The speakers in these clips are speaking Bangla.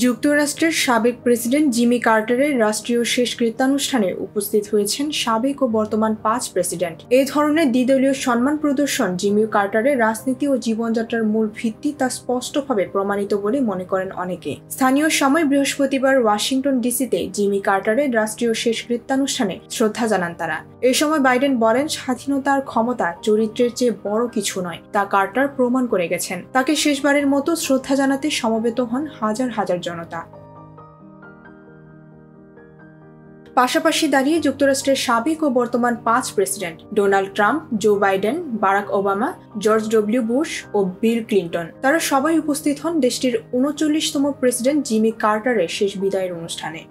যুক্তরাষ্ট্রের সাবেক প্রেসিডেন্ট জিমি কার্টারের রাষ্ট্রীয় শেষকৃত্যানুষ্ঠানে উপস্থিত হয়েছেন সাবেক ও বর্তমান 5 প্রেসিডেন্ট। এই ধরনের দ্বিদলীয় সম্মান প্রদর্শন জিমি কার্টারের রাজনীতি ও জীবনযাত্রার মূল ভিত্তি তা স্পষ্টভাবে প্রমাণিত বলে মনে করেন অনেকে। স্থানীয় সময় বৃহস্পতিবার ওয়াশিংটন ডিসিতে জিমি কার্টারের রাষ্ট্রীয় শেষকৃত্যানুষ্ঠানে শ্রদ্ধা জানান তারা। এ সময় বাইডেন বলেন, স্বাধীনতা আর ক্ষমতা চরিত্রের চেয়ে বড় কিছু নয়, তা কার্টার প্রমাণ করে গেছেন। তাকে শেষবারের মতো শ্রদ্ধা জানাতে সমবেত হন হাজার হাজার জনতা। পাশাপাশি দাঁড়িয়ে যুক্তরাষ্ট্রের সাবেক ও বর্তমান 5 president Donald Trump, Joe Biden, Barack Obama, George W Bush ও বিল ক্লিন্টন তারা সবাই উপস্থিত হন দেশটির 39তম প্রেসিডেন্ট জিমি কার্টারের শেষ বিদায়ের অনুষ্ঠানে।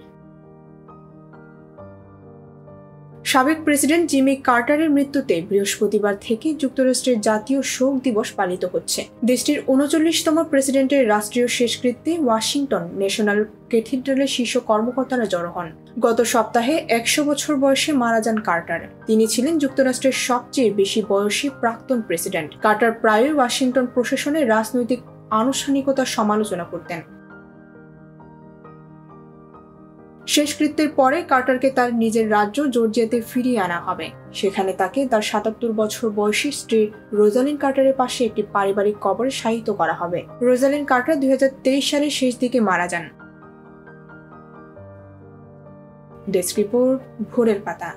সাবেক প্রেসিডেন্ট জিমি কার্টারের মৃত্যুতে বৃহস্পতিবার থেকে যুক্তরাষ্ট্রের জাতীয় শোক দিবস পালিত হচ্ছে। দেশটির 39তম প্রেসিডেন্টের রাষ্ট্রীয় শেষকৃত্যে ওয়াশিংটন ন্যাশনাল ক্যাথিড্রালের শীর্ষ কর্মকর্তারা জড়ো হন। গত সপ্তাহে 100 বছর বয়সে মারা যান কার্টার। তিনি ছিলেন যুক্তরাষ্ট্রের সবচেয়ে বেশি বয়সী প্রাক্তন প্রেসিডেন্ট। কার্টার প্রায়ই ওয়াশিংটন প্রশাসনের রাজনৈতিক আনুষ্ঠানিকতার সমালোচনা করতেন। শেষকৃত্যের পরে কার্টারকে তার নিজের রাজ্য জর্জিয়াতে ফিরিয়ে আনা হবে। সেখানে তাকে তার 77 বছর বয়সী স্ত্রী রোজালিন কার্টারের পাশে একটি পারিবারিক কবরে শায়িত করা হবে। রোজালিন কার্টার 2023 সালের শেষ দিকে মারা যান। ডেস্ক রিপোর্ট, ভোরের পাতা।